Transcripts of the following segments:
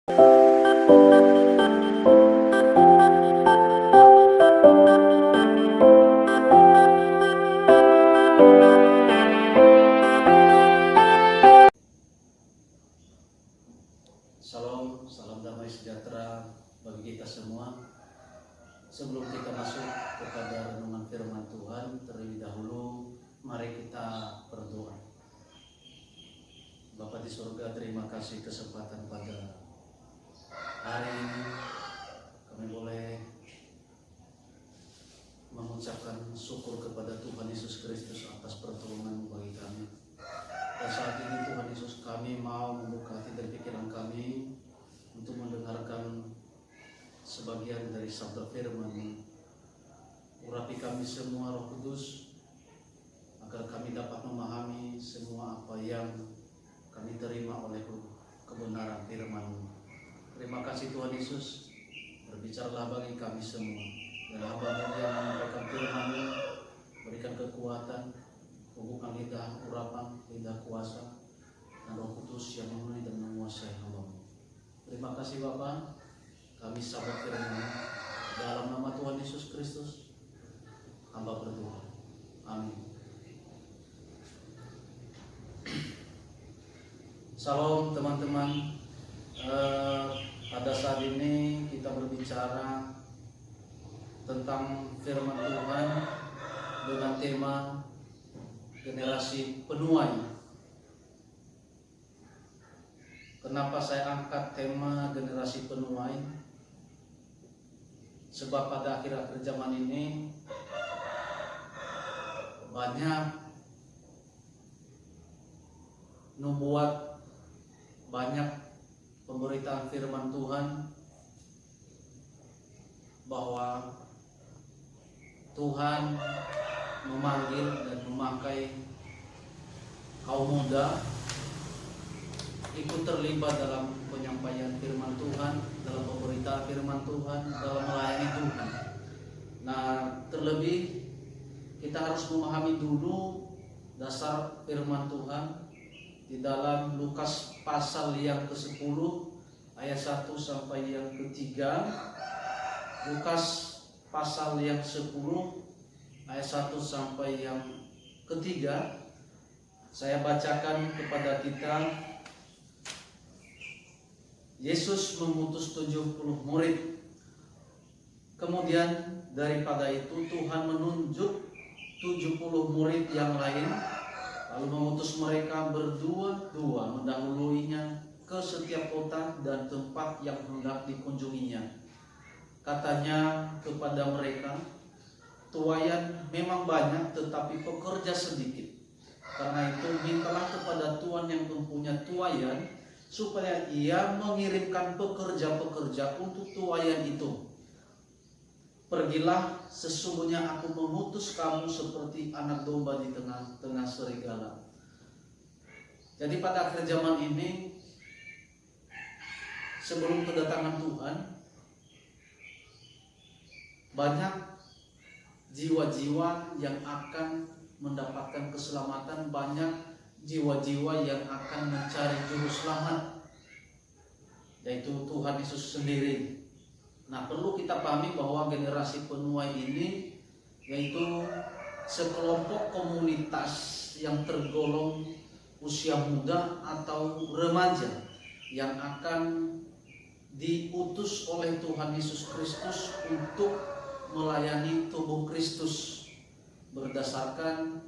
Salam, salam damai sejahtera bagi kita semua. Sebelum kita masuk kepada renungan firman Tuhan, terlebih dahulu mari kita berdoa. Bapa di surga, terima kasih kesempatan pada hari ini kami boleh mengucapkan syukur kepada Tuhan Yesus Kristus atas pertolongan bagi kami. Dan saat ini Tuhan Yesus, kami mau membuka hati dan pikiran kami untuk mendengarkan sebagian dari sabda firman. Urapi kami semua Roh Kudus, agar kami dapat memahami semua apa yang kami terima oleh kebenaran firman. Terima kasih Tuhan Yesus, berbicaralah bagi kami semua. Dan hamba-Mu yang menyampaikan firman-Mu, berikan kekuatan, hubungan lidah, urapan, lidah kuasa, dan Roh Kudus yang memenuhi dan menguasai hamba-Mu. Terima kasih Bapa, kami sahabat firman-Mu. Dalam nama Tuhan Yesus Kristus, hamba berdoa. Amin. Salam teman-teman. Pada saat ini kita berbicara tentang firman Tuhan dengan tema generasi penuai. Kenapa saya angkat tema generasi penuai? Sebab pada akhir-akhir zaman ini banyak membuat banyak pemberitaan firman Tuhan bahwa Tuhan memanggil dan memakai kaum muda ikut terlibat dalam penyampaian firman Tuhan, dalam pemberitaan firman Tuhan, dalam melayani Tuhan. Nah, terlebih kita harus memahami dulu dasar firman Tuhan di dalam Lukas pasal yang ke-10 ayat 1 sampai yang ke-3. Lukas pasal yang 10 ayat 1 sampai yang ke-3. Saya bacakan kepada kita. Yesus mengutus 70 murid. Kemudian daripada itu Tuhan menunjuk 70 murid yang lain, lalu mengutus mereka berdua-dua mendahuluinya ke setiap kota dan tempat yang hendak dikunjunginya. Katanya kepada mereka, tuaian memang banyak tetapi pekerja sedikit. Karena itu mintalah kepada Tuhan yang mempunyai tuaian supaya Ia mengirimkan pekerja-pekerja untuk tuaian itu. Pergilah, sesungguhnya aku mengutus kamu seperti anak domba di tengah-tengah serigala. Jadi pada akhir zaman ini, sebelum kedatangan Tuhan, banyak jiwa-jiwa yang akan mendapatkan keselamatan, banyak jiwa-jiwa yang akan mencari juru selamat, yaitu Tuhan Yesus sendiri. Nah, perlu kita pahami bahwa generasi penuai ini yaitu sekelompok komunitas yang tergolong usia muda atau remaja yang akan diutus oleh Tuhan Yesus Kristus untuk melayani tubuh Kristus berdasarkan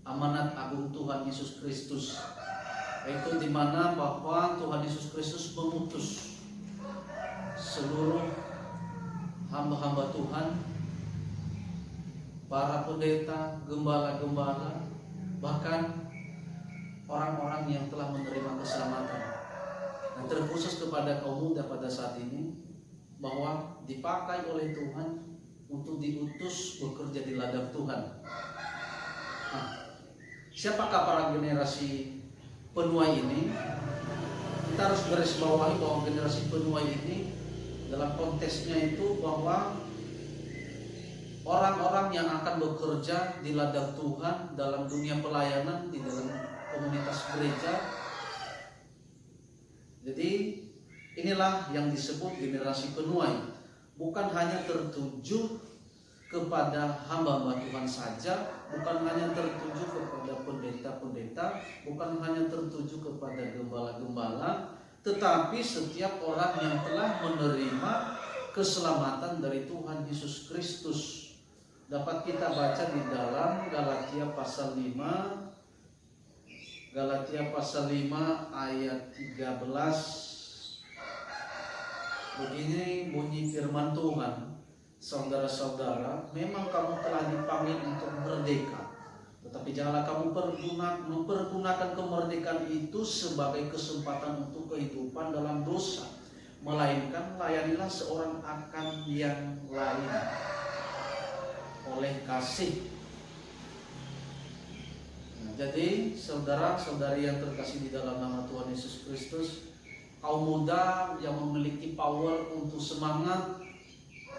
amanat agung Tuhan Yesus Kristus, yaitu di mana bahwa Tuhan Yesus Kristus mengutus seluruh hamba-hamba Tuhan, para pendeta, gembala-gembala, bahkan orang-orang yang telah menerima keselamatan. Dan terkhusus kepada kaum muda pada saat ini, bahwa dipakai oleh Tuhan untuk diutus bekerja di ladang Tuhan. Nah, siapakah para generasi penuai ini? Kita harus garis bawahi bahwa generasi penuai ini dalam konteksnya itu bahwa orang-orang yang akan bekerja di ladang Tuhan dalam dunia pelayanan di dalam komunitas gereja. Jadi Inilah yang disebut generasi penuai, bukan hanya tertuju kepada hamba-hamba Tuhan saja, bukan hanya tertuju kepada pendeta-pendeta, bukan hanya tertuju kepada gembala-gembala, tetapi setiap orang yang telah menerima keselamatan dari Tuhan Yesus Kristus. Dapat kita baca di dalam Galatia pasal 5 ayat 13. Begini bunyi firman Tuhan, saudara-saudara, memang kamu telah dipanggil untuk merdeka, tetapi janganlah kamu mempergunakan kemerdekaan itu sebagai kesempatan untuk kehidupan dalam dosa, melainkan layanilah seorang akan yang lain oleh kasih. Jadi saudara-saudari yang terkasih di dalam nama Tuhan Yesus Kristus, kaum muda yang memiliki power untuk semangat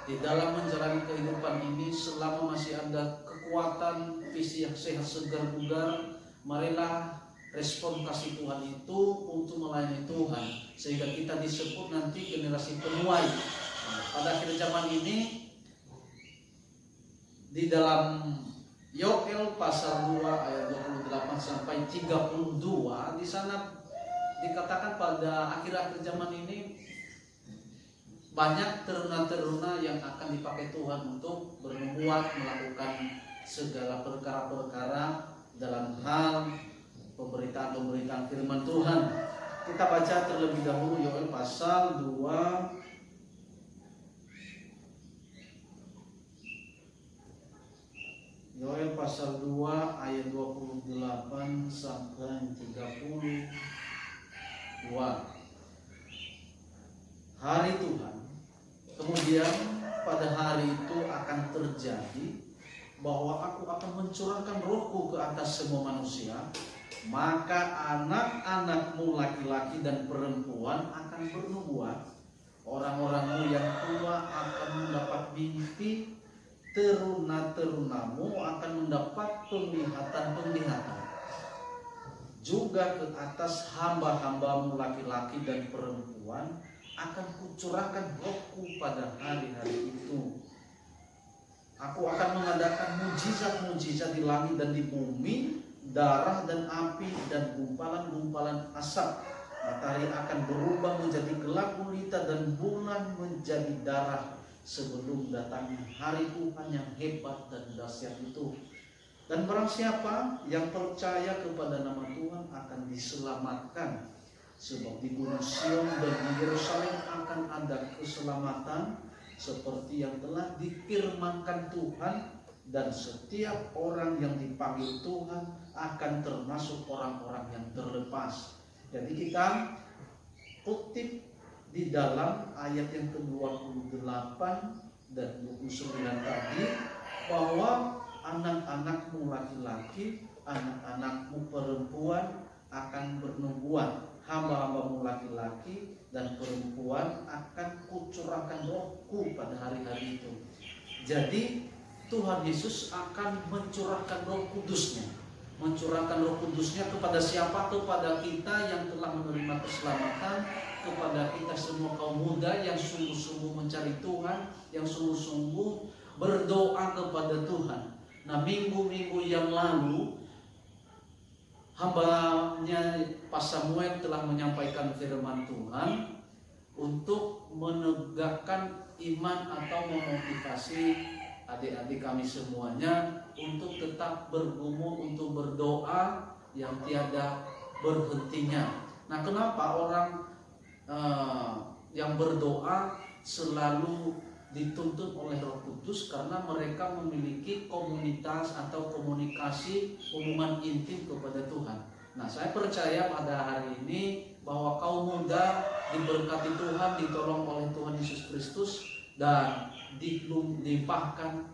di dalam menjalani kehidupan ini, selama masih ada kekuatan fisik yang sehat, segar, bugar, marilah respon kasih Tuhan itu untuk melayani Tuhan, sehingga kita disebut nanti generasi penuai. Pada akhir zaman ini, di dalam Yoel pasal 2 ayat 28 sampai 32, di sana dikatakan pada akhir-akhir zaman ini banyak teruna-teruna yang akan dipakai Tuhan untuk bernubuat, melakukan segala perkara-perkara dalam hal pemberitaan firman Tuhan. Kita baca terlebih dahulu Yoel pasal 2 Yoel pasal 2 ayat 28 sampai 32. Hari Tuhan, kemudian pada hari itu akan terjadi bahwa aku akan mencurahkan rohku ke atas semua manusia, maka anak-anakmu laki-laki dan perempuan akan bernubuat, orang-orangmu yang tua akan mendapat mimpi, teruna-terunamu akan mendapat penglihatan-penglihatan. Juga ke atas hamba-hambamu laki-laki dan perempuan akan kucurahkan rohku pada hari-hari itu. Aku akan mengadakan mujizat-mujizat di langit dan di bumi, darah dan api dan gumpalan-gumpalan asap. Matahari akan berubah menjadi gelap gulita dan bulan menjadi darah sebelum datangnya hari Tuhan yang hebat dan dahsyat itu. Dan barang siapa yang percaya kepada nama Tuhan akan diselamatkan. Sebab di Gunung Sion dan di Yerusalem akan ada keselamatan seperti yang telah difirmankan Tuhan, dan setiap orang yang dipanggil Tuhan akan termasuk orang-orang yang terlepas. Jadi kita kutip di dalam ayat yang ke-28 dan 29 tadi, bahwa anak-anakmu laki-laki, anak-anakmu perempuan akan bernubuat, hamba-hambamu laki-laki dan perempuan akan kucurahkan rohku pada hari-hari itu. Jadi Tuhan Yesus akan mencurahkan roh kudusnya. Mencurahkan roh kudusnya kepada siapa? Kepada kita yang telah menerima keselamatan, kepada kita semua kaum muda yang sungguh-sungguh mencari Tuhan, yang sungguh-sungguh berdoa kepada Tuhan. Nah, minggu-minggu yang lalu hambanya Pak Samuel telah menyampaikan firman Tuhan untuk menegakkan iman atau memotivasi adik-adik kami semuanya untuk tetap bergumul, untuk berdoa yang tiada berhentinya. Nah, kenapa orang yang berdoa selalu dituntun oleh Roh Kudus? Karena mereka memiliki komunitas atau komunikasi hubungan intim kepada Tuhan. Nah, saya percaya pada hari ini bahwa kaum muda diberkati Tuhan, ditolong oleh Tuhan Yesus Kristus, dan dilimpahkan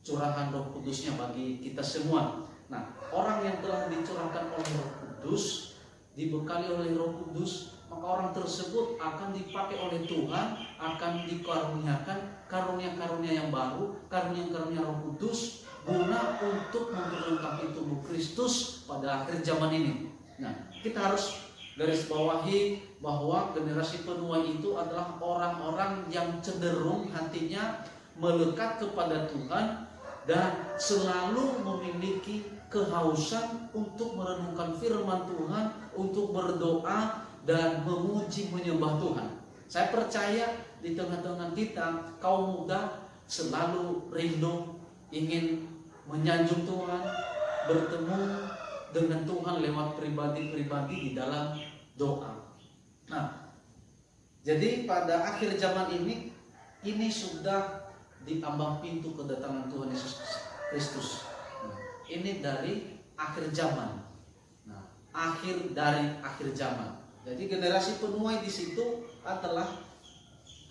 curahan Roh Kudusnya bagi kita semua. Nah, orang yang telah dicurahkan oleh Roh Kudus, dibekali oleh Roh Kudus, maka orang tersebut akan dipakai oleh Tuhan, akan dikaruniakan karunia-karunia yang baru, karunia-karunia Roh Kudus, guna untuk memperlengkapi tubuh Kristus pada akhir zaman ini. Nah, kita harus garis bawahi bahwa generasi penuai itu adalah orang-orang yang cenderung hatinya melekat kepada Tuhan dan selalu memiliki kehausan untuk merenungkan firman Tuhan, untuk berdoa dan memuji menyembah Tuhan. Saya percaya di tengah-tengah kita kaum muda selalu rindu ingin menyanjung Tuhan, bertemu dengan Tuhan lewat pribadi-pribadi di dalam doa. Nah, jadi pada akhir zaman ini sudah diambang pintu kedatangan Tuhan Yesus Kristus. Nah, ini dari akhir zaman. Nah, akhir dari akhir zaman. Jadi generasi penuai di situ adalah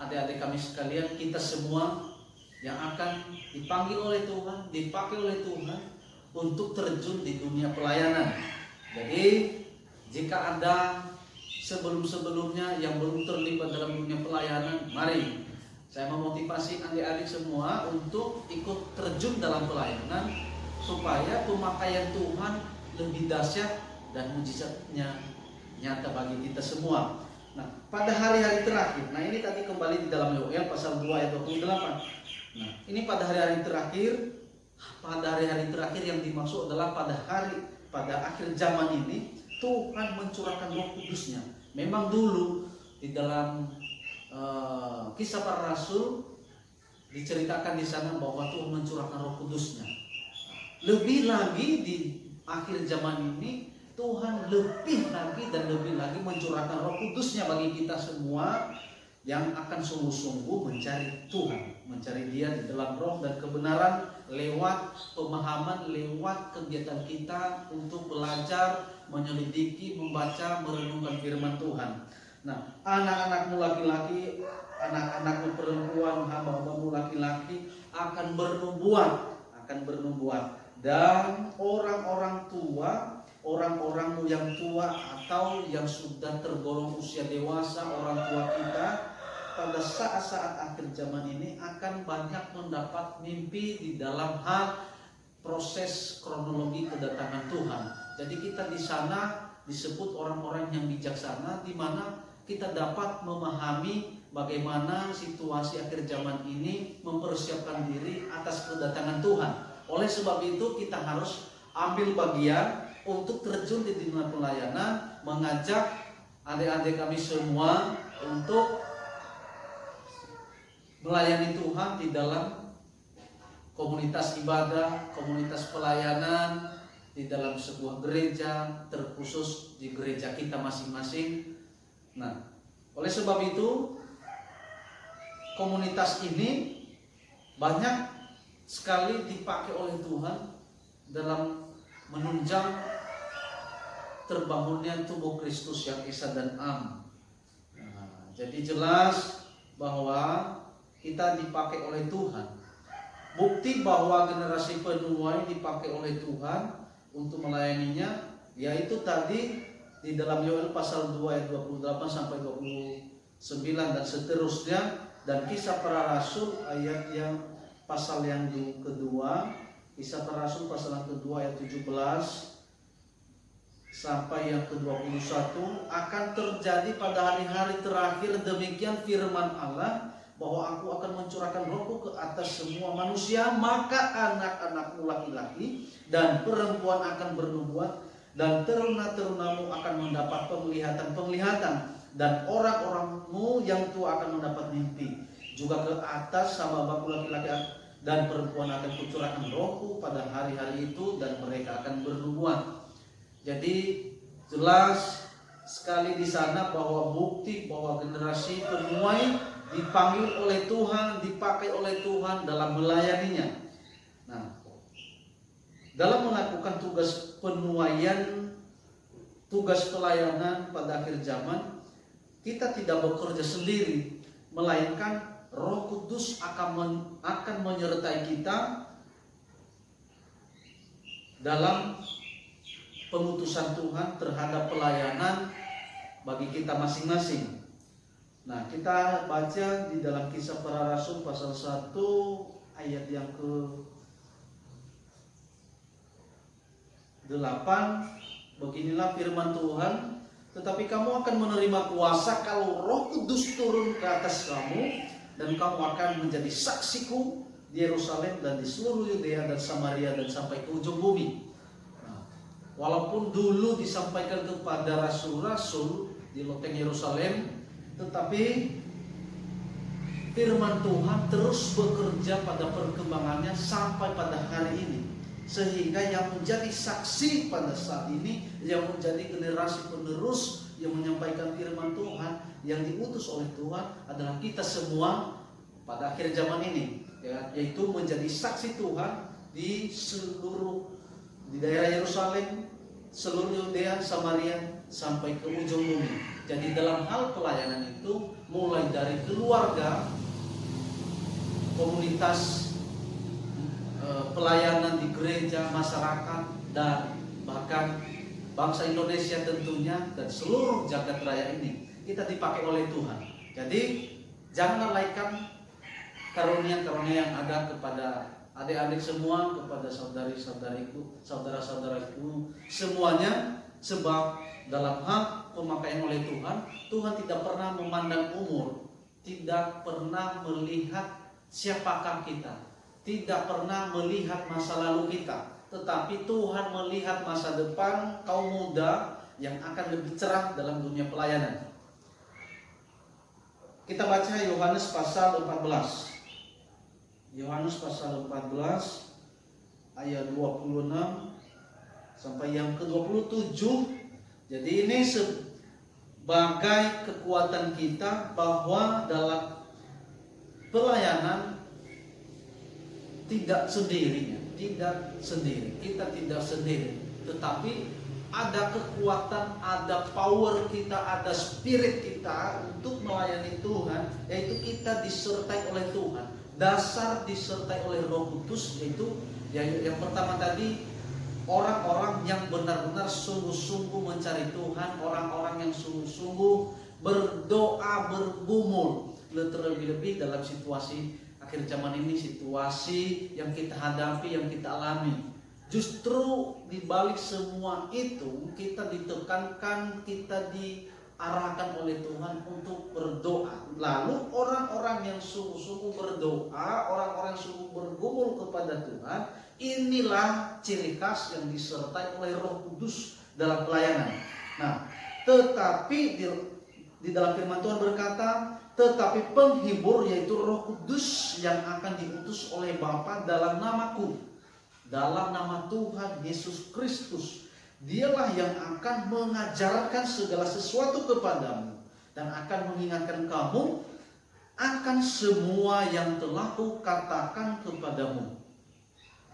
adik-adik kami sekalian, kita semua yang akan dipanggil oleh Tuhan, dipakai oleh Tuhan untuk terjun di dunia pelayanan. Jadi jika ada sebelum-sebelumnya yang belum terlibat dalam dunia pelayanan, mari saya memotivasi adik-adik semua untuk ikut terjun dalam pelayanan supaya pemakaian Tuhan lebih dahsyat dan mujizatnya nyata bagi kita semua. Nah, pada hari-hari terakhir, nah ini tadi kembali di dalam Yoel pasal 2 ayat 28. Nah, ini pada hari-hari terakhir yang dimaksud adalah pada akhir zaman ini Tuhan mencurahkan Roh Kudus-Nya. Memang dulu di dalam Kisah Para Rasul diceritakan di sana bahwa Tuhan mencurahkan Roh Kudus-Nya. Lebih lagi di akhir zaman ini Tuhan lebih lagi mencurahkan Roh Kudus-Nya bagi kita semua yang akan sungguh-sungguh mencari Tuhan, mencari Dia di dalam roh dan kebenaran lewat pemahaman, lewat kegiatan kita untuk belajar, menyelidiki, membaca, merenungkan firman Tuhan. Nah, anak-anakmu laki-laki, anak-anakmu perempuan, hamba-hambamu laki-laki akan bernubuat, dan orang-orangmu yang tua atau yang sudah tergolong usia dewasa, orang tua kita pada saat-saat akhir zaman ini akan banyak mendapat mimpi di dalam hal proses kronologi kedatangan Tuhan. Jadi kita di sana disebut orang-orang yang bijaksana, di mana kita dapat memahami bagaimana situasi akhir zaman ini mempersiapkan diri atas kedatangan Tuhan. Oleh sebab itu kita harus ambil bagian untuk terjun di dunia pelayanan, mengajak adik-adik kami semua untuk melayani Tuhan di dalam komunitas ibadah, komunitas pelayanan, di dalam sebuah gereja, terkhusus di gereja kita masing-masing. Nah, oleh sebab itu komunitas ini banyak sekali dipakai oleh Tuhan dalam menunjang terbangunnya tubuh Kristus yang esa dan am. Nah, jadi jelas bahwa kita dipakai oleh Tuhan. Bukti bahwa generasi penuai dipakai oleh Tuhan untuk melayaninya, yaitu tadi di dalam Yoel pasal 2 ayat 28 sampai 29 dan seterusnya, dan Kisah Para Rasul ayat yang pasal yang kedua, Kisah Para Rasul pasal yang kedua ayat 17 sampai yang ke-21 akan terjadi pada hari-hari terakhir. Demikian firman Allah, bahwa aku akan mencurahkan rohku ke atas semua manusia, maka anak-anakmu laki-laki dan perempuan akan bernubuat, dan teruna-terunamu akan mendapat penglihatan-penglihatan, dan orang-orangmu yang tua akan mendapat mimpi. Juga ke atas hamba-hambaku laki-laki dan perempuan akan kucurahkan rohku pada hari-hari itu, dan mereka akan bernubuat. Jadi jelas sekali di sana bahwa bukti bahwa generasi penuai dipanggil oleh Tuhan, dipakai oleh Tuhan dalam melayaninya. Nah, dalam melakukan tugas penuaian, tugas pelayanan pada akhir zaman, kita tidak bekerja sendiri, melainkan Roh Kudus akan menyertai kita dalam pengutusan Tuhan terhadap pelayanan bagi kita masing-masing. Nah, kita baca di dalam Kisah Para Rasul pasal 1 ayat yang ke-8. Beginilah firman Tuhan, tetapi kamu akan menerima kuasa kalau Roh Kudus turun ke atas kamu, dan kamu akan menjadi saksiku di Yerusalem dan di seluruh Yudea dan Samaria dan sampai ke ujung bumi. Nah, walaupun dulu disampaikan kepada rasul-rasul di loteng Yerusalem, tetapi firman Tuhan terus bekerja pada perkembangannya sampai pada hari ini. Sehingga yang menjadi saksi pada saat ini, yang menjadi generasi penerus yang menyampaikan firman Tuhan, yang diutus oleh Tuhan adalah kita semua pada akhir zaman ini, ya, yaitu menjadi saksi Tuhan di daerah Yerusalem, seluruh Yudea, Samaria sampai ke ujung bumi. Jadi dalam hal pelayanan itu mulai dari keluarga, komunitas, pelayanan di gereja, masyarakat, dan bahkan bangsa Indonesia tentunya, dan seluruh jagat raya ini kita dipakai oleh Tuhan. Jadi jangan lalaikan karunia-karunia yang ada kepada adik-adik semua, kepada saudari-saudariku, saudara-saudaraku semuanya, sebab dalam hal pemakaian oleh Tuhan, Tuhan tidak pernah memandang umur, tidak pernah melihat siapakah kita, tidak pernah melihat masa lalu kita, tetapi Tuhan melihat masa depan kaum muda yang akan lebih cerah dalam dunia pelayanan. Kita baca Yohanes pasal 14. Yohanes pasal 14 ayat 26 sampai yang ke-27. Jadi ini sebagai kekuatan kita bahwa dalam pelayanan tidak sendiri, kita tidak sendiri, tetapi ada kekuatan, ada power kita, ada spirit kita untuk melayani Tuhan, yaitu kita disertai oleh Tuhan. Dasar disertai oleh Roh Kudus, yaitu yang pertama tadi, orang-orang yang benar-benar sungguh-sungguh mencari Tuhan, orang-orang yang sungguh-sungguh berdoa, bergumul, terlebih-lebih dalam situasi akhir zaman ini, situasi yang kita hadapi, yang kita alami. Justru di balik semua itu kita ditekankan, kita diarahkan oleh Tuhan untuk berdoa. Lalu orang-orang yang sungguh-sungguh berdoa, orang-orang yang sungguh bergumul kepada Tuhan, inilah ciri khas yang disertai oleh Roh Kudus dalam pelayanan. Nah, tetapi di dalam firman Tuhan berkata, tetapi penghibur yaitu Roh Kudus yang akan diutus oleh Bapa dalam namaku, dalam nama Tuhan Yesus Kristus, dialah yang akan mengajarkan segala sesuatu kepadamu dan akan mengingatkan kamu akan semua yang telah kukatakan kepadamu.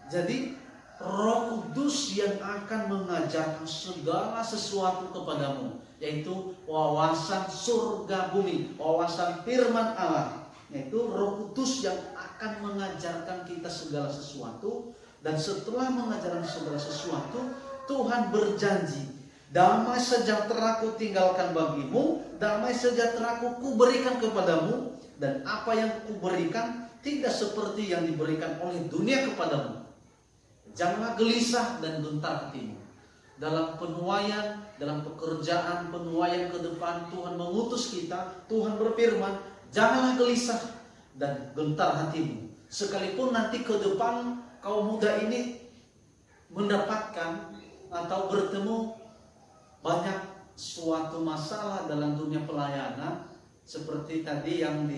Jadi Roh Kudus yang akan mengajarkan segala sesuatu kepadamu, yaitu wawasan surga bumi, wawasan firman Allah, yaitu Roh Kudus yang akan mengajarkan kita segala sesuatu. Dan setelah mengajarkan segala sesuatu, Tuhan berjanji, damai sejahtera ku tinggalkan bagimu, damai sejahtera ku berikan kepadamu, dan apa yang ku berikan tidak seperti yang diberikan oleh dunia kepadamu. Janganlah gelisah dan gentar hatimu. Dalam penuaian, dalam pekerjaan penuaian ke depan, Tuhan mengutus kita, Tuhan berfirman, janganlah gelisah dan gentar hatimu. Sekalipun nanti ke depan kaum muda ini mendapatkan atau bertemu banyak suatu masalah dalam dunia pelayanan, seperti tadi yang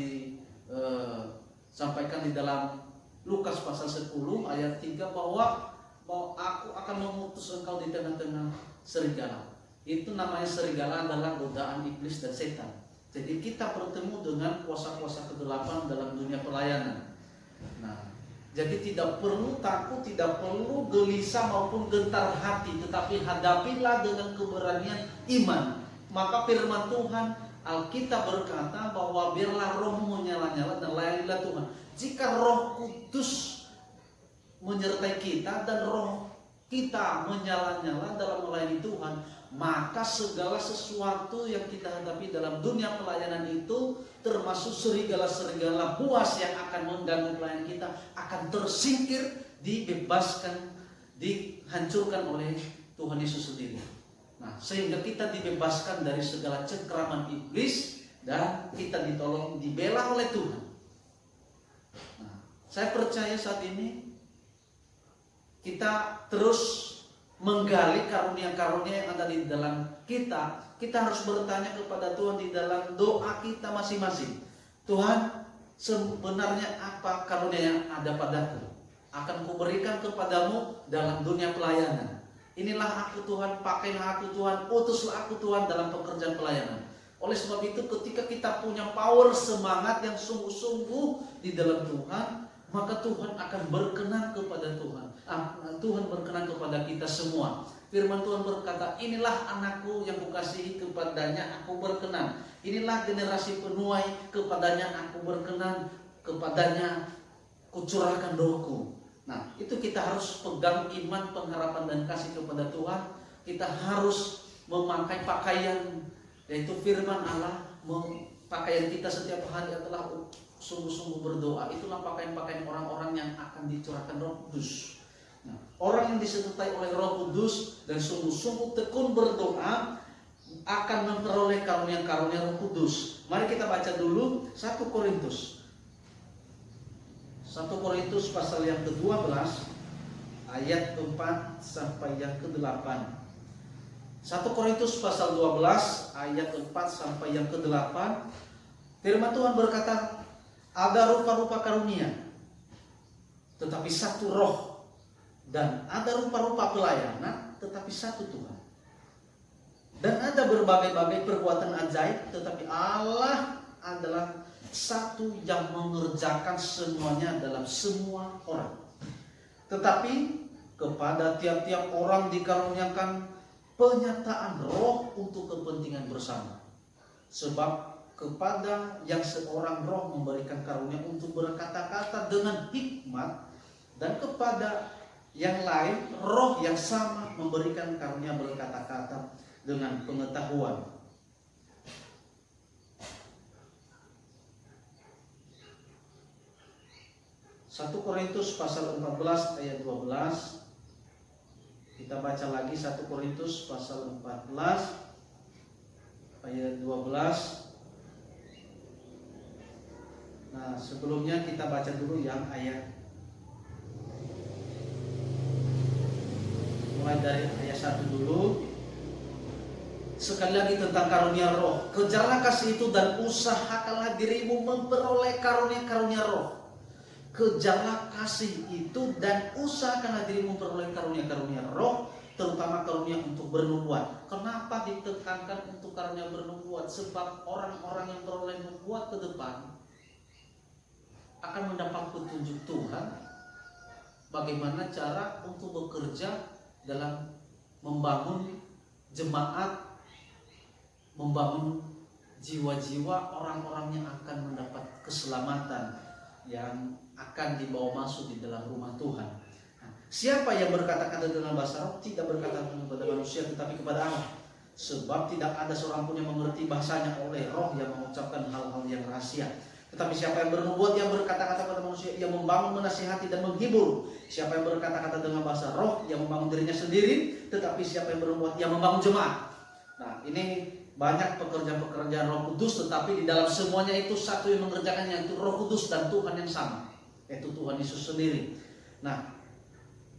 disampaikan di dalam Lukas pasal 10 ayat 3, bahwa aku akan memutus engkau di tengah-tengah serigala. Itu namanya serigala adalah godaan iblis dan setan. Jadi kita bertemu dengan kuasa-kuasa kegelapan dalam dunia pelayanan. Nah, jadi tidak perlu takut, tidak perlu gelisah maupun gentar hati, tetapi hadapilah dengan keberanian iman. Maka firman Tuhan, Alkitab berkata bahwa biarlah rohmu menyala-nyala dan layanilah Tuhan. Jika Roh Kudus menyertai kita dan roh kita menyala-nyala dalam melayani Tuhan, maka segala sesuatu yang kita hadapi dalam dunia pelayanan itu, termasuk serigala-serigala buas yang akan mengganggu pelayanan kita, akan tersingkir, dibebaskan, dihancurkan oleh Tuhan Yesus sendiri. Nah, sehingga kita dibebaskan dari segala cengkraman iblis dan kita ditolong, dibela oleh Tuhan. Nah, saya percaya saat ini kita terus menggali karunia-karunia yang ada di dalam kita. Kita harus bertanya kepada Tuhan di dalam doa kita masing-masing. Tuhan, sebenarnya apa karunia yang ada padaku? Akan kuberikan kepadamu dalam dunia pelayanan. Inilah aku Tuhan, pakailah aku Tuhan, utuslah aku Tuhan dalam pekerjaan pelayanan. Oleh sebab itu ketika kita punya power, semangat yang sungguh-sungguh di dalam Tuhan, maka Tuhan akan berkenan kepada Tuhan. Tuhan berkenan kepada kita semua. Firman Tuhan berkata, inilah anakku yang kukasihi, kepadanya aku berkenan. Inilah generasi penuai, kepadanya aku berkenan, kepadanya kucurahkan rohku. Nah, itu kita harus pegang iman, pengharapan dan kasih kepada Tuhan. Kita harus memakai pakaian, yaitu firman Allah. Pakaian kita setiap hari adalah sungguh-sungguh berdoa. Itulah pakaian-pakaian orang-orang yang akan dicurahkan Roh Kudus. Nah, orang yang disertai oleh Roh Kudus dan sungguh-sungguh tekun berdoa akan memperoleh karunia-karunia Roh Kudus. Mari kita baca dulu 1 Korintus. 1 Korintus pasal yang ke-12 ayat 4 sampai yang ke-8. 1 Korintus pasal 12 ayat 4 sampai yang ke-8. Firman Tuhan berkata, ada rupa-rupa karunia, tetapi satu roh. Dan ada rupa-rupa pelayanan, tetapi satu Tuhan. Dan ada berbagai-bagai perbuatan ajaib, tetapi Allah adalah satu yang mengerjakan semuanya dalam semua orang. Tetapi kepada tiap-tiap orang dikaruniakan penyataan roh untuk kepentingan bersama. Sebab kepada yang seorang roh memberikan karunia untuk berkata-kata dengan hikmat, dan kepada yang lain roh yang sama memberikan karunia berkata-kata dengan pengetahuan. Satu Korintus pasal 14 ayat 12. Kita baca lagi 1 Korintus pasal 14 ayat 12. Nah, sebelumnya kita baca dulu yang ayat, mulai dari ayat 1 dulu. Sekali lagi tentang karunia roh. Kejarlah kasih itu dan usahakanlah dirimu memperoleh karunia-karunia roh. Kejarlah kasih itu dan usahakanlah dirimu memperoleh karunia-karunia roh, terutama karunia untuk bernubuat. Kenapa ditekankan untuk karunia bernubuat? Sebab orang-orang yang beroleh nubuat ke depan akan mendapat petunjuk Tuhan bagaimana cara untuk bekerja dalam membangun jemaat, membangun jiwa-jiwa orang-orang yang akan mendapat keselamatan, yang akan dibawa masuk di dalam rumah Tuhan. Nah, siapa yang berkata-kata dengan bahasa roh tidak berkata kepada manusia tetapi kepada Allah. Sebab tidak ada seorang pun yang mengerti bahasanya, oleh roh yang mengucapkan hal-hal yang rahasia. Tetapi siapa yang bernubuat, yang berkata-kata kepada manusia, yang membangun, menasihati dan menghibur. Siapa yang berkata-kata dengan bahasa roh, yang membangun dirinya sendiri. Tetapi siapa yang bernubuat, yang membangun jemaat. Nah, ini banyak pekerjaan-pekerjaan Roh Kudus, tetapi di dalam semuanya itu satu yang mengerjakannya, yaitu Roh Kudus dan Tuhan yang sama, yaitu Tuhan Yesus sendiri. Nah,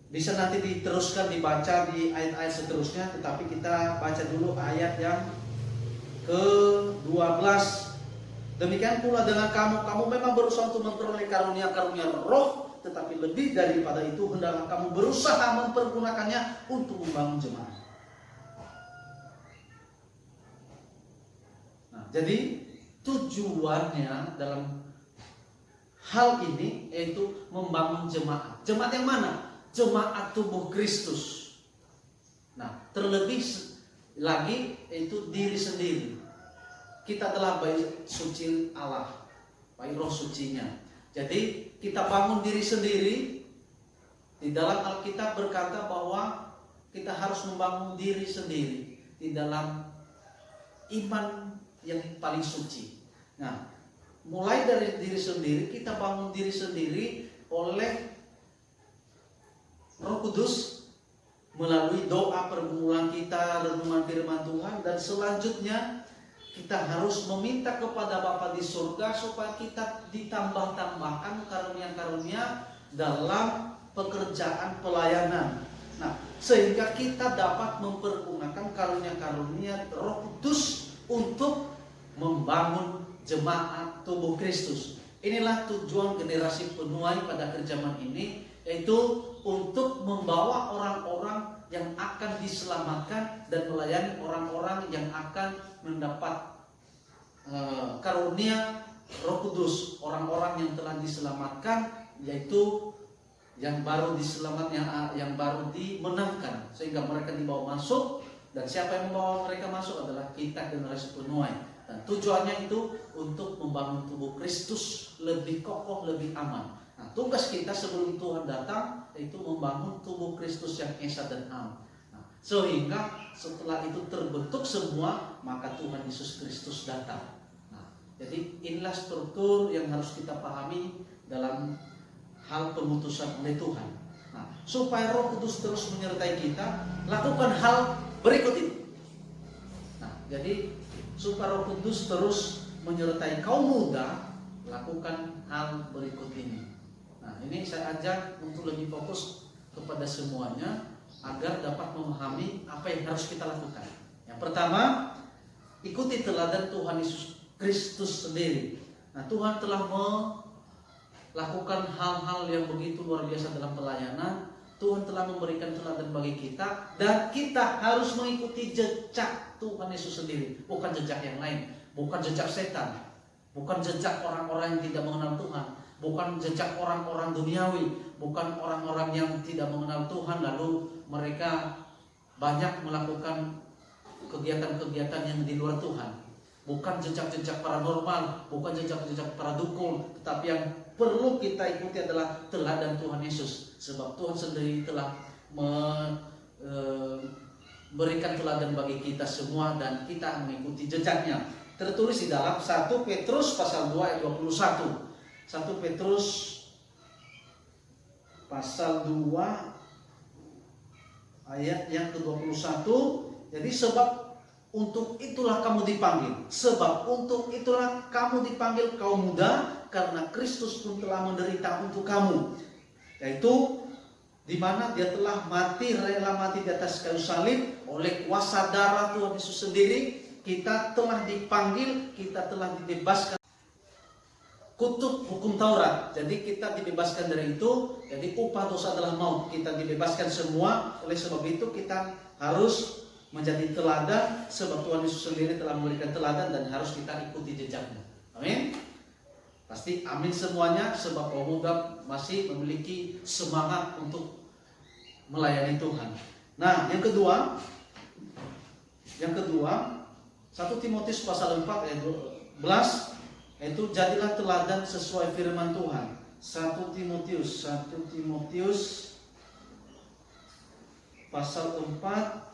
bisa nanti diteruskan dibaca di ayat-ayat seterusnya, tetapi kita baca dulu ayat yang ke-12. Demikian pula dengan kamu memang berusaha untuk memperoleh karunia-karunia roh, tetapi lebih daripada itu hendaklah kamu berusaha mempergunakannya untuk membangun jemaat. Nah, jadi tujuannya dalam hal ini yaitu membangun jemaat. Jemaat yang mana? Jemaat tubuh Kristus. Nah, terlebih lagi itu diri sendiri. Kita adalah bait suci Allah, bait roh sucinya. Jadi kita bangun diri sendiri. Di dalam Alkitab berkata bahwa kita harus membangun diri sendiri di dalam iman yang paling suci. Nah, mulai dari diri sendiri, kita bangun diri sendiri oleh Roh Kudus melalui doa pergumulan kita, renungan firman Tuhan, dan selanjutnya kita harus meminta kepada Bapa di surga supaya kita ditambah-tambahkan karunia-karunia dalam pekerjaan pelayanan. Nah, sehingga kita dapat mempergunakan karunia-karunia Roh Kudus untuk membangun jemaat tubuh Kristus. Inilah tujuan generasi penuai pada zaman ini, yaitu untuk membawa orang-orang yang akan diselamatkan dan melayani orang-orang yang akan mendapat karunia Roh Kudus. Orang-orang yang telah diselamatkan, yaitu yang baru diselamatkan, yang baru dimenangkan, sehingga mereka dibawa masuk. Dan siapa yang membawa mereka masuk adalah kita, generasi penuai. Dan tujuannya itu untuk membangun tubuh Kristus lebih kokoh, lebih aman. Nah, tugas kita sebelum Tuhan datang yaitu membangun tubuh Kristus yang esa dan am. Nah, sehingga setelah itu terbentuk semua, maka Tuhan Yesus Kristus datang. Nah, jadi inilah struktur yang harus kita pahami dalam hal pengutusan oleh Tuhan. Nah, supaya Roh Kudus terus menyertai kita, lakukan hal berikut ini. Nah, jadi supaya Roh Kudus terus menyertai kaum muda, lakukan hal berikut ini. Nah, ini saya ajak untuk lebih fokus kepada semuanya agar dapat memahami apa yang harus kita lakukan. Yang pertama, ikuti teladan Tuhan Yesus Kristus sendiri. Nah, Tuhan telah melakukan hal-hal yang begitu luar biasa dalam pelayanan. Tuhan telah memberikan teladan bagi kita, dan kita harus mengikuti jejak Tuhan Yesus sendiri, bukan jejak yang lain, bukan jejak setan, bukan jejak orang-orang yang tidak mengenal Tuhan, bukan jejak orang-orang duniawi, bukan orang-orang yang tidak mengenal Tuhan lalu mereka banyak melakukan kegiatan-kegiatan yang di luar Tuhan. Bukan jejak-jejak paranormal, bukan jejak-jejak para dukun, tetapi yang perlu kita ikuti adalah teladan Tuhan Yesus. Sebab Tuhan sendiri telah memberikan teladan bagi kita semua dan kita mengikuti jejaknya. Tertulis di dalam 1 Petrus pasal 2 ayat 21. 1 Petrus pasal 2 ayat yang ke-21. Jadi sebab untuk itulah kamu dipanggil. Sebab untuk itulah kamu dipanggil kaum muda, karena Kristus pun telah menderita untuk kamu. Yaitu di mana dia telah mati, rela mati di atas kayu salib oleh kuasa darah Tuhan Yesus sendiri. Kita telah dipanggil, kita telah dibebaskan kutuk hukum Taurat. Jadi kita dibebaskan dari itu. Jadi upah dosa adalah maut. Kita dibebaskan semua. Oleh sebab itu kita harus menjadi teladan, sebab Tuhan Yesus sendiri telah memberikan teladan dan harus kita ikuti jejaknya. Amin. Pasti amin semuanya, sebab kaum muda masih memiliki semangat untuk melayani Tuhan. Nah, yang kedua 1 Timotius pasal 4 ayat 12, itu jadilah teladan sesuai firman Tuhan. 1 Timotius pasal 4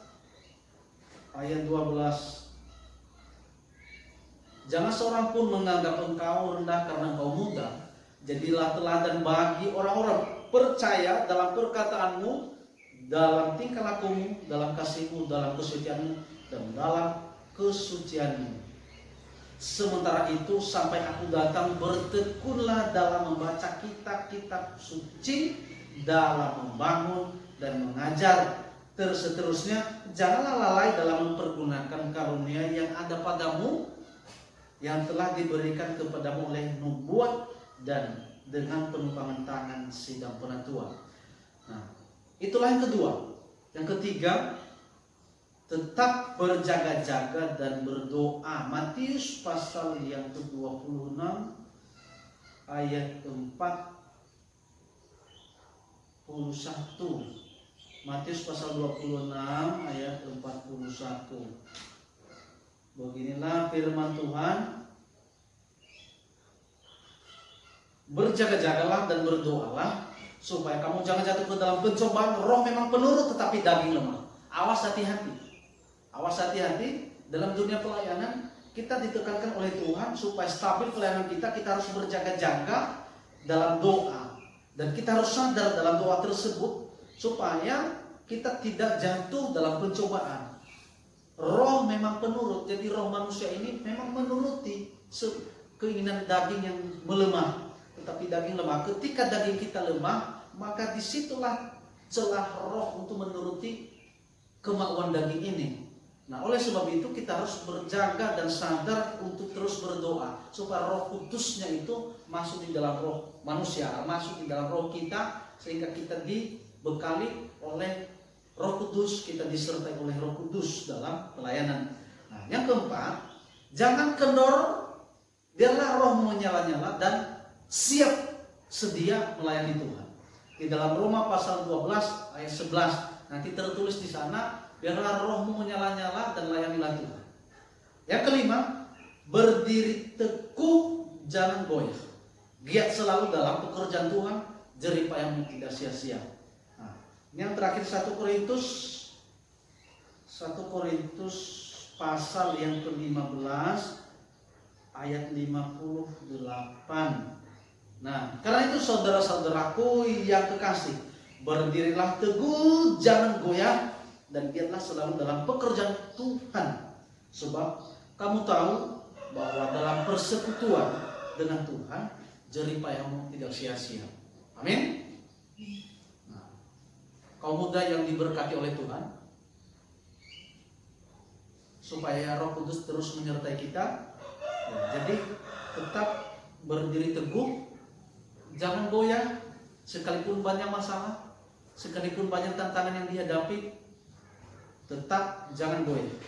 ayat 12. Jangan seorang pun menganggap engkau rendah karena engkau muda. Jadilah teladan bagi orang-orang percaya dalam perkataanmu, dalam tingkah lakumu, dalam kasihmu, dalam kesucianmu, dan dalam kesucianmu. Sementara itu sampai aku datang, bertekunlah dalam membaca kitab-kitab suci, dalam membangun dan mengajar. Seterusnya, janganlah lalai dalam mempergunakan karunia yang ada padamu, yang telah diberikan kepadamu oleh nubuat dan dengan penumpangan tangan sidang penatua. Nah, itulah yang kedua. Yang ketiga, tetap berjaga-jaga dan berdoa. Matius pasal yang ke-26 ayat 41. Matius pasal 26 ayat 41. Beginilah firman Tuhan. Berjaga-jagalah dan berdoalah supaya kamu jangan jatuh ke dalam pencobaan. Roh memang penurut tetapi daging lemah. Awas hati-hati. Awas hati-hati dalam dunia pelayanan. Kita ditekankan oleh Tuhan supaya stabil pelayanan kita. Kita harus berjaga-jaga dalam doa. Dan kita harus sadar dalam doa tersebut supaya kita tidak jatuh dalam pencobaan. Roh memang penurut, jadi roh manusia ini memang menuruti keinginan daging yang melemah. Tetapi daging lemah, ketika daging kita lemah, maka disitulah celah roh untuk menuruti kemauan daging ini. Nah, oleh sebab itu kita harus berjaga dan sadar untuk terus berdoa supaya Roh Kudusnya itu masuk di dalam roh manusia, masuk di dalam roh kita, sehingga kita dibekali oleh Roh Kudus, kita disertai oleh Roh Kudus dalam pelayanan. Nah, yang keempat, jangan kendor, biarlah roh menyala-nyala dan siap sedia melayani Tuhan. Di dalam Roma pasal 12 ayat 11 nanti tertulis di sana, biarlah rohmu menyala-nyala dan layanilah Tuhan. Yang kelima, berdiri teguh, jangan goyah. Giat selalu dalam pekerjaan Tuhan, jerih payahmu tidak sia-sia. Nah, yang terakhir 1 Korintus pasal yang ke-15 ayat 58. Nah, karena itu saudara-saudaraku yang kekasih, berdirilah teguh, jangan goyah, dan giatlah selalu dalam pekerjaan Tuhan. Sebab kamu tahu bahwa dalam persekutuan dengan Tuhan, jerih payahmu tidak sia-sia. Amin. Nah, kaum muda yang diberkati oleh Tuhan, supaya Roh Kudus terus menyertai kita, jadi tetap berdiri teguh, jangan goyah, sekalipun banyak masalah, sekalipun banyak tantangan yang dihadapi, tetap jangan goyah.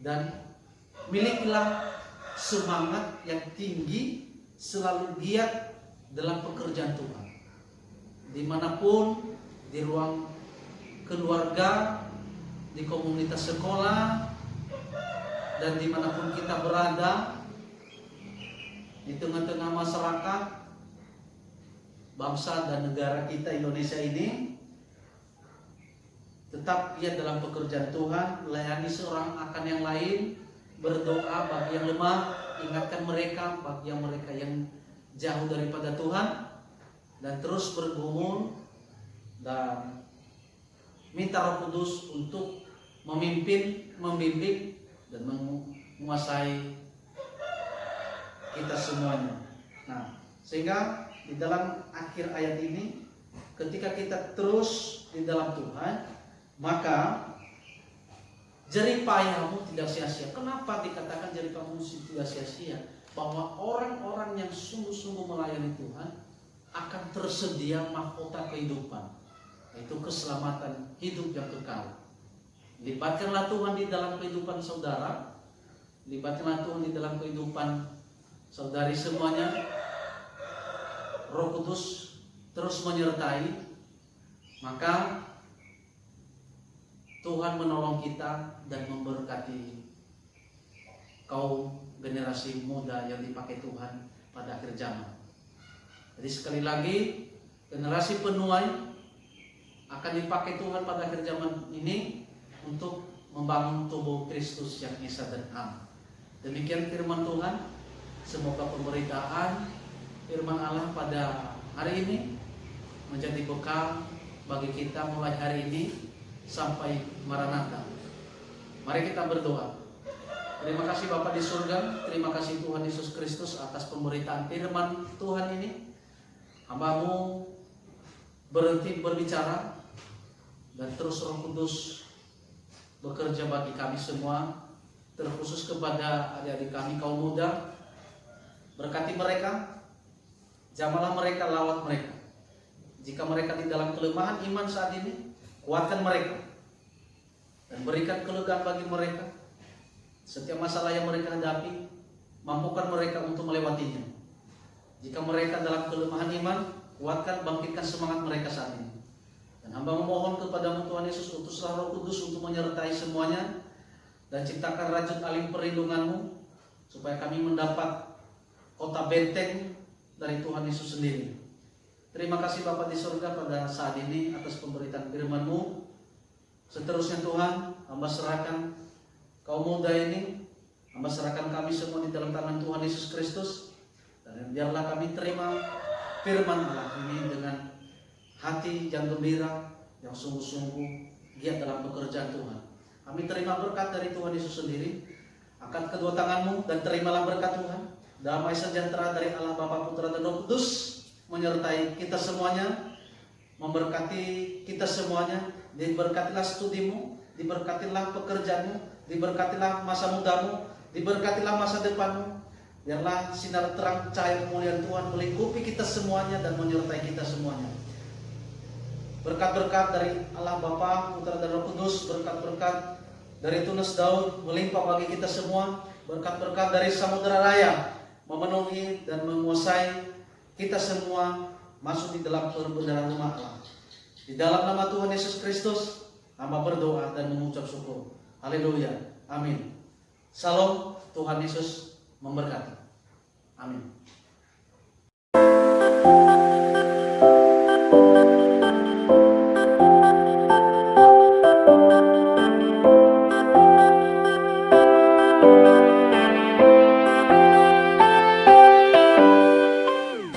Dan milikilah semangat yang tinggi, selalu giat dalam pekerjaan Tuhan. Dimanapun, di ruang keluarga, di komunitas sekolah, dan dimanapun kita berada, di tengah-tengah masyarakat, bangsa dan negara kita Indonesia ini, tetap giat dalam pekerjaan Tuhan, layani seorang akan yang lain, berdoa bagi yang lemah, ingatkan mereka bagi yang mereka yang jauh daripada Tuhan, dan terus bergumul dan minta Roh Kudus untuk memimpin, membimbing, dan menguasai kita semuanya. Nah, sehingga di dalam akhir ayat ini, ketika kita terus di dalam Tuhan, maka jerih payahmu tidak sia-sia. Kenapa dikatakan jerih payahmu tidak sia-sia? Bahwa orang-orang yang sungguh-sungguh melayani Tuhan akan tersedia mahkota kehidupan, yaitu keselamatan hidup yang kekal. Libatkanlah Tuhan di dalam kehidupan saudara, libatkanlah Tuhan di dalam kehidupan saudari semuanya. Roh Kudus terus menyertai, maka Tuhan menolong kita dan memberkati kaum generasi muda yang dipakai Tuhan pada akhir zaman. Jadi sekali lagi, generasi penuai akan dipakai Tuhan pada akhir zaman ini untuk membangun tubuh Kristus yang esa dan am. Demikian firman Tuhan. Semoga pemberitaan firman Allah pada hari ini menjadi bekal bagi kita mulai hari ini sampai Maranatha. Mari kita berdoa. Terima kasih Bapa di surga, terima kasih Tuhan Yesus Kristus atas pemberitaan firman Tuhan ini. Hamba-Mu berhenti berbicara, dan terus Roh Kudus bekerja bagi kami semua, terkhusus kepada adik-adik kami kaum muda. Berkati mereka, jamalah mereka, lawat mereka. Jika mereka di dalam kelemahan iman saat ini, kuatkan mereka dan berikan kelegaan bagi mereka. Setiap masalah yang mereka hadapi, mampukan mereka untuk melewatinya. Jika mereka dalam kelemahan iman, kuatkan, bangkitkan semangat mereka saat ini. Dan hamba memohon kepadamu Tuhan Yesus, utuslah Roh Kudus untuk menyertai semuanya, dan ciptakan rajut alim perlindungan-Mu, supaya kami mendapat kota benteng dari Tuhan Yesus sendiri. Terima kasih Bapa di surga pada saat ini atas pemberitaan firman-Mu. Seterusnya Tuhan, hamba serahkan kaum muda ini, hamba serahkan kami semua di dalam tangan Tuhan Yesus Kristus. Dan biarlah kami terima firman Allah ini dengan hati yang gembira, yang sungguh-sungguh giat dalam pekerjaan Tuhan. Kami terima berkat dari Tuhan Yesus sendiri. Angkat kedua tanganmu dan terimalah berkat Tuhan. Damai sejahtera dari Allah Bapa, Putra dan Roh Kudus menyertai kita semuanya, memberkati kita semuanya. Diberkatilah studimu, diberkatilah pekerjaanmu, diberkatilah masa mudamu, diberkatilah masa depanmu. Biarlah sinar terang cahaya kemuliaan Tuhan melingkupi kita semuanya dan menyertai kita semuanya. Berkat-berkat dari Allah Bapa, Putra dan Roh Kudus, berkat-berkat dari tunas Daud melimpah bagi kita semua. Berkat-berkat dari Samudera Raya memenuhi dan menguasai kita semua masuk di dalam perbendaharaan rumah Allah. Di dalam nama Tuhan Yesus Kristus, hamba berdoa dan mengucap syukur. Haleluya. Amin. Salam. Tuhan Yesus memberkati. Amin.